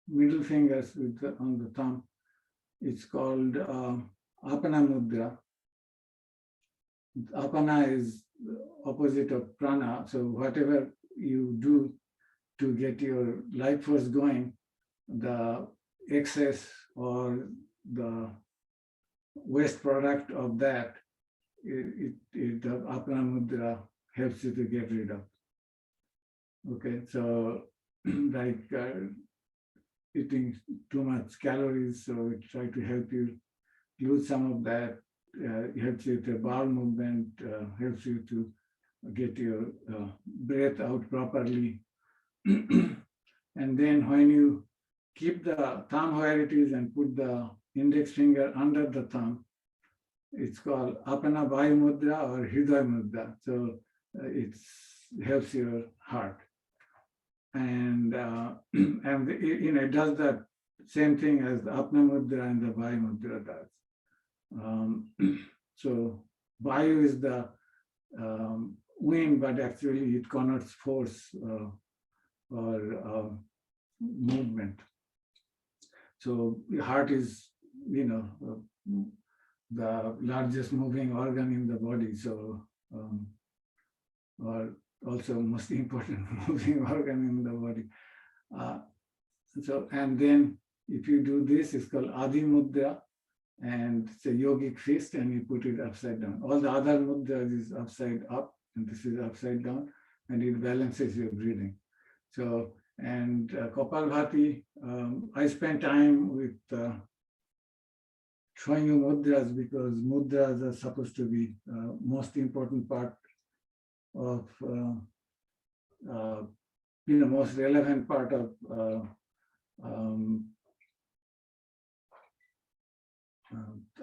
middle fingers on the thumb. It's called Apana Mudra. Apana is opposite of Prana. So whatever you do to get your life force going, excess or the waste product of that, the Apana Mudra helps you to get rid of. Okay, so like eating too much calories, so it try to help you lose some of that. Helps you to bowel movement, helps you to get your breath out properly. And then when you keep the thumb where it is and put the index finger under the thumb, it's called Apana Bhai Mudra or Hridaya Mudra. So it helps your heart. And it does the same thing as the Apana Mudra and the Bhai Mudra does. So Vayu is the wind, but actually it connotes force or movement. So the heart is, the largest moving organ in the body. So, or also most important moving organ in the body. And then if you do this, it's called Adi Mudra, and it's a yogic fist, and you put it upside down. All the other mudras is upside up, and this is upside down, and it balances your breathing. So, and Kapalbhati, I spend time with showing you mudras because mudras are supposed to be most important part of, most relevant part of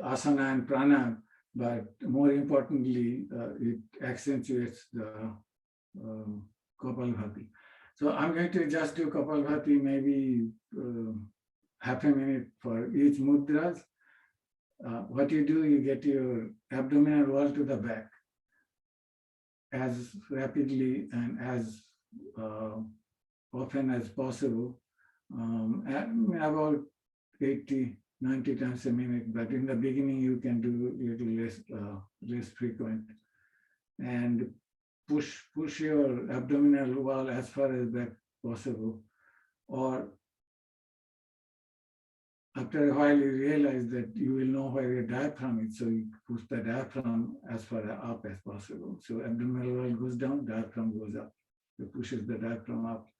asana and prana, but more importantly, it accentuates the Kapalbhati. So I'm going to just do Kapalbhati maybe half a minute for each mudras. What you do, you get your abdominal wall to the back as rapidly and as often as possible, about 80, 90 times a minute, but in the beginning you can do a little less frequent. And push your abdominal wall as far as back possible. Or after a while you realize that you will know where your diaphragm is, so you push the diaphragm as far up as possible. So abdominal wall goes down, diaphragm goes up. It pushes the diaphragm up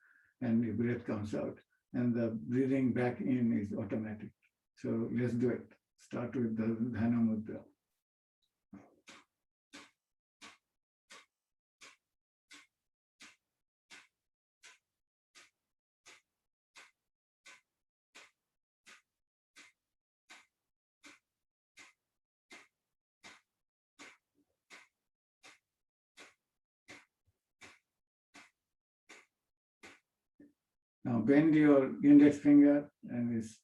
and the breath comes out. And the breathing back in is automatic. So let's do it. Start with the Dhana Mudra. Now bend your index finger and it's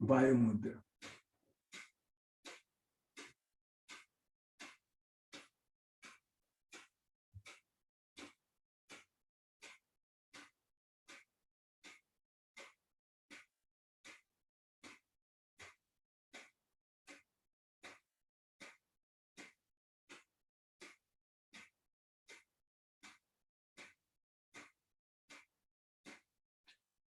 Vayu Mudra.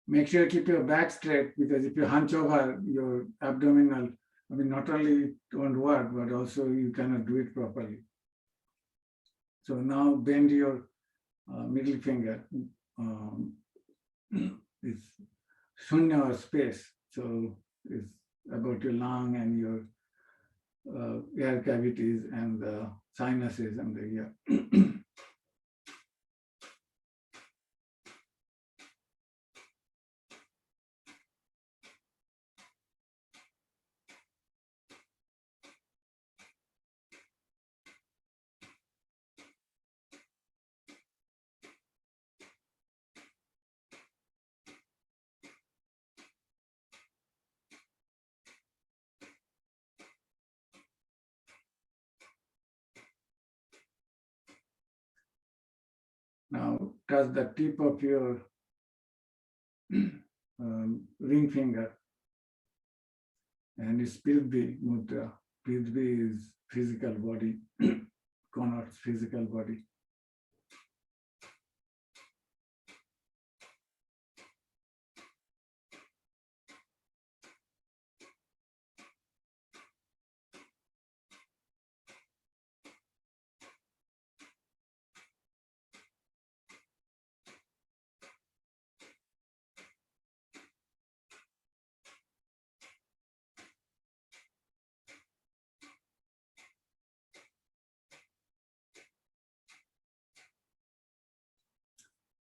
Make sure you keep your back straight, because if you hunch over, your abdominal, not only it won't work, but also you cannot do it properly. So now bend your middle finger. It's shunya or space. So it's about your lung and your air cavities and the sinuses and the ear. Now touch the tip of your ring finger, and it's Prithvi Mudra. Prithvi is physical body, connotes physical body.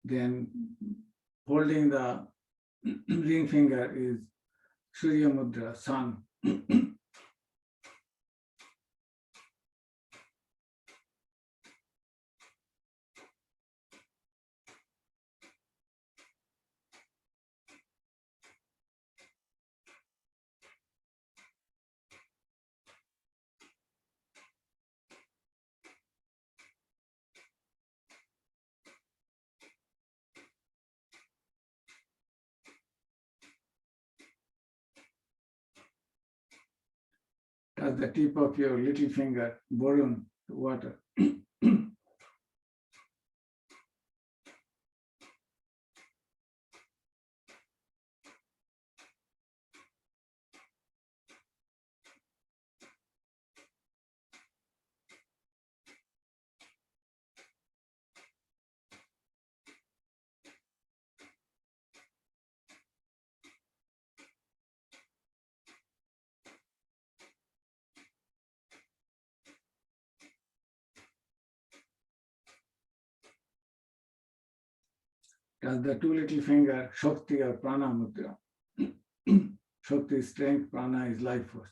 then holding the ring finger is Surya Mudra, sun. Touch the tip of your little finger, Borun, water. Touch the two little finger, Shakti or Prana Mudra. Shakti is strength, Prana is life force.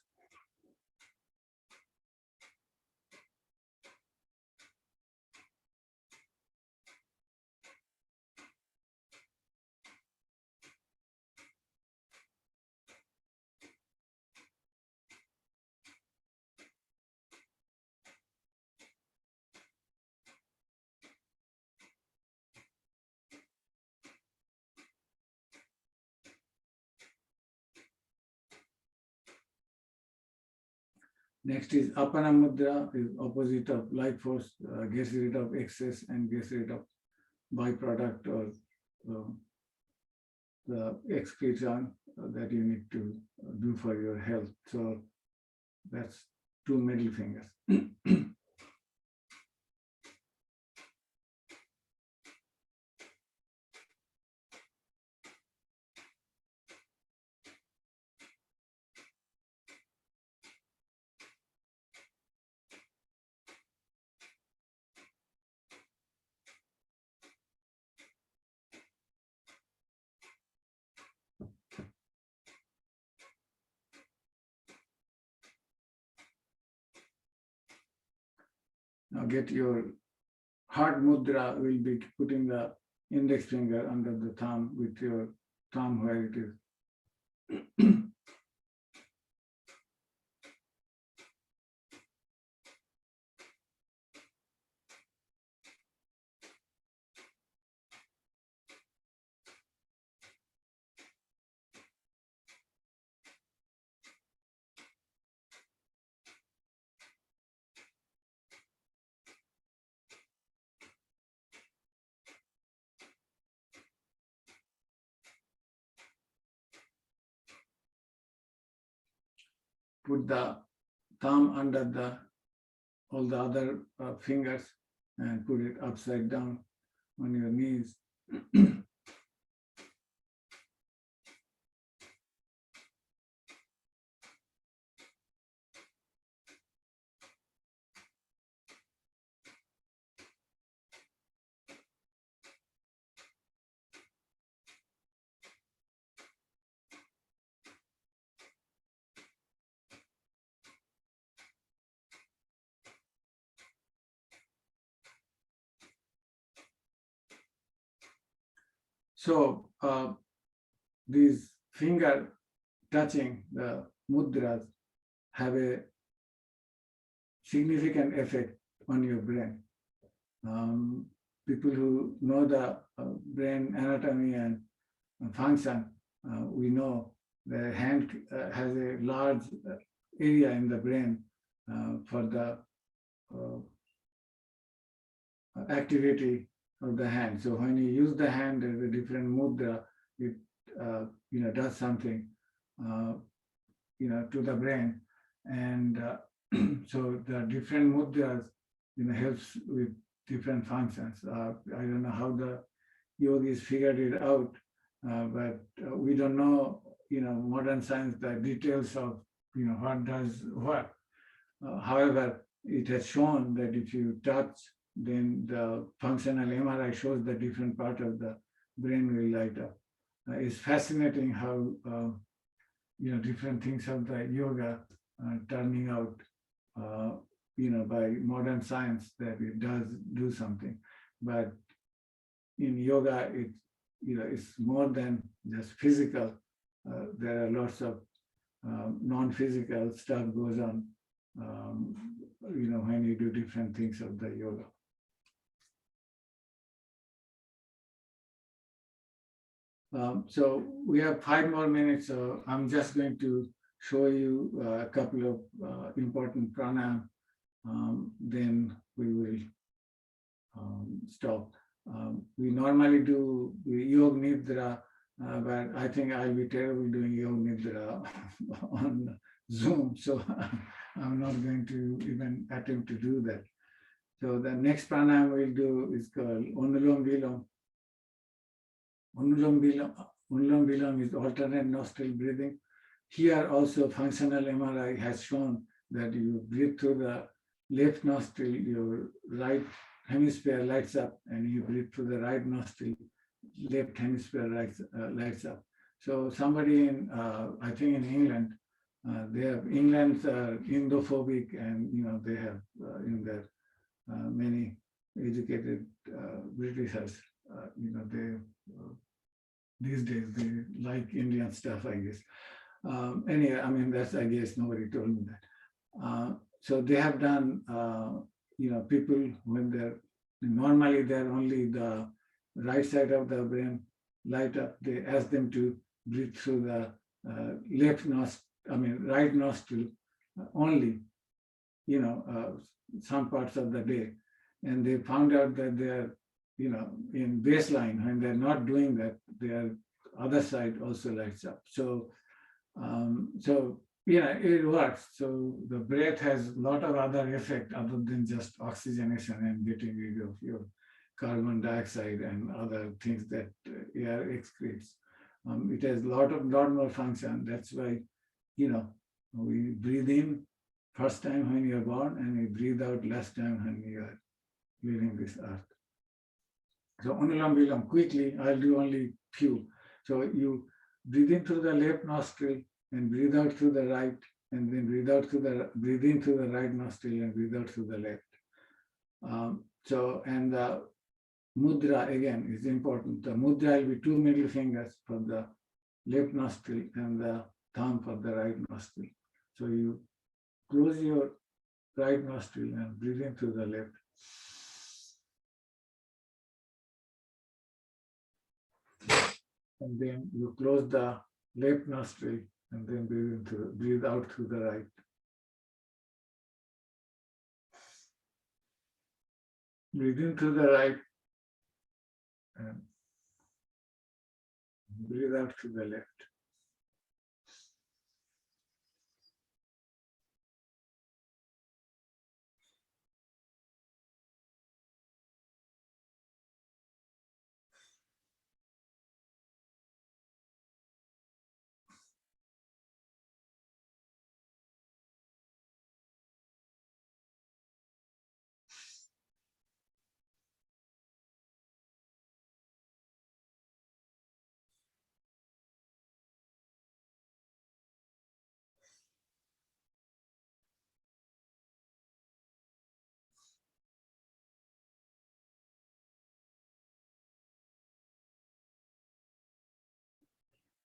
Next is Apana Mudra, is opposite of life force, gets rid of excess and gets rid of byproduct or the excretion that you need to do for your health. So that's two middle fingers. Now get your heart mudra, will be putting the index finger under the thumb with your thumb where it is. Put the thumb under all the other fingers and put it upside down on your knees. So these finger touching the mudras have a significant effect on your brain. People who know the brain anatomy and function, we know the hand has a large area in the brain for the activity of the hand. So when you use the hand as a different mudra, it does something to the brain, and so the different mudras helps with different functions. I don't know how the yogis figured it out, but we don't know modern science the details of what does what. However, it has shown that if you touch then the functional MRI shows the different part of the brain will light up. It's fascinating how different things of the yoga turning out, by modern science that it does do something. But in yoga, it's more than just physical. There are lots of non-physical stuff goes on, when you do different things of the yoga. So we have 5 more minutes, so I'm just going to show you a couple of important pranayam. Then we will stop. We normally do Yoga Nidra, but I think I'll be terrible doing Yoga Nidra on Zoom, so I'm not going to even attempt to do that. So the next pranayam we'll do is called Anulom Vilom. Anulom Vilom is alternate nostril breathing. Here also functional MRI has shown that you breathe through the left nostril, your right hemisphere lights up, and you breathe through the right nostril, left hemisphere lights up. So somebody in, I think in England, they have, England's Indophobic, and they have in their many educated Britishers, they these days they like Indian stuff, I guess. Anyway, I mean, that's, I guess nobody told me that. So they have done, people when they're, normally they're only the right side of the brain light up, they ask them to breathe through the right nostril only, some parts of the day. And they found out that they're, in baseline, when they're not doing that, their other side also lights up. So, it works. So the breath has a lot of other effect other than just oxygenation and getting rid of your carbon dioxide and other things that air excretes. It has a lot more function. That's why, we breathe in first time when you're born, and we breathe out last time when you are leaving this earth. So Anulam Vilam, quickly, I'll do only few. So you breathe in through the left nostril and breathe out through the right, and then breathe in through the right nostril and breathe out through the left. And the mudra again is important. The mudra will be 2 middle fingers for the left nostril and the thumb for the right nostril. So you close your right nostril and breathe in through the left. And then you close the left nostril and then breathe out through the right. Breathe in through the right and breathe out through the left.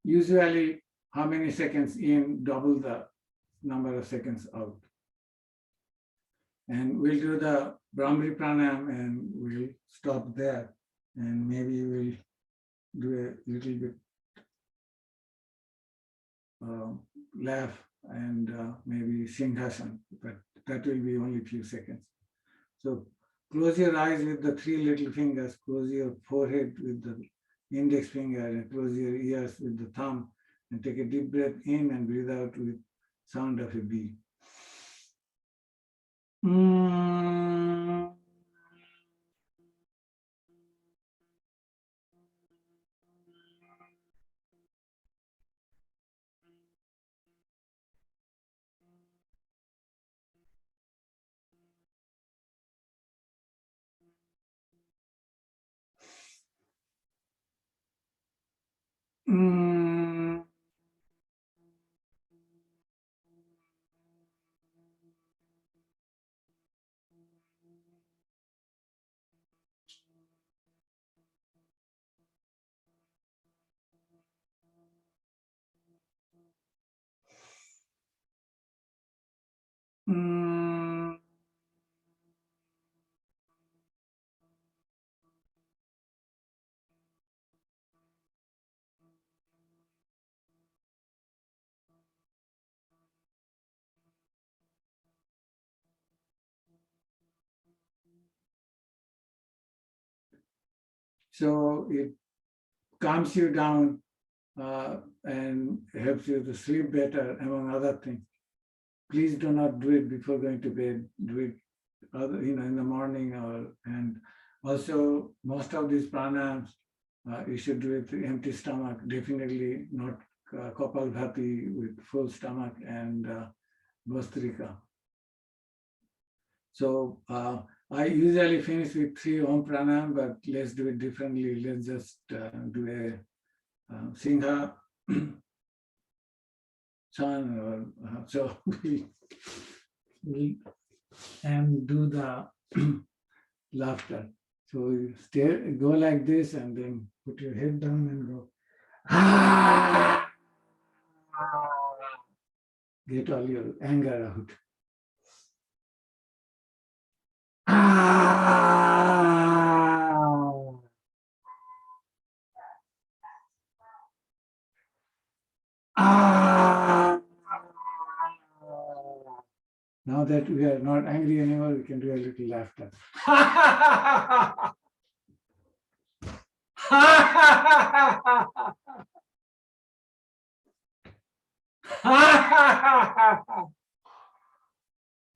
Usually, how many seconds in, double the number of seconds out. And we'll do the Brahmari Pranayam and we'll stop there. And maybe we'll do a little bit laugh and maybe Singhasan, but that will be only a few seconds. So close your eyes with the 3 little fingers, close your forehead with the index finger, and close your ears with the thumb, and take a deep breath in and breathe out with sound of a bee. So it calms you down and helps you to sleep better, among other things. Please do not do it before going to bed. Do it in the morning, and also most of these pranayams you should do it with empty stomach. Definitely not Kapalbhati with full stomach and Bhastrika. So I usually finish with 3 Om Pranayam, but let's do it differently. Let's just do a Singha Chan, so we and do the laughter. So you go like this and then put your head down and go. Ah! Get all your anger out. Ah! Ah! Now that we are not angry anymore, we can do a little laughter.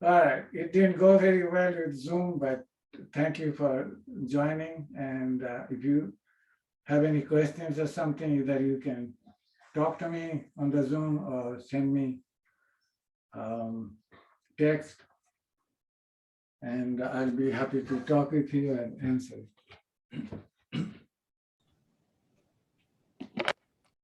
All right, it didn't go very well with Zoom, but thank you for joining. And if you have any questions or something, either you can talk to me on the Zoom or send me text, and I'll be happy to talk with you and answer.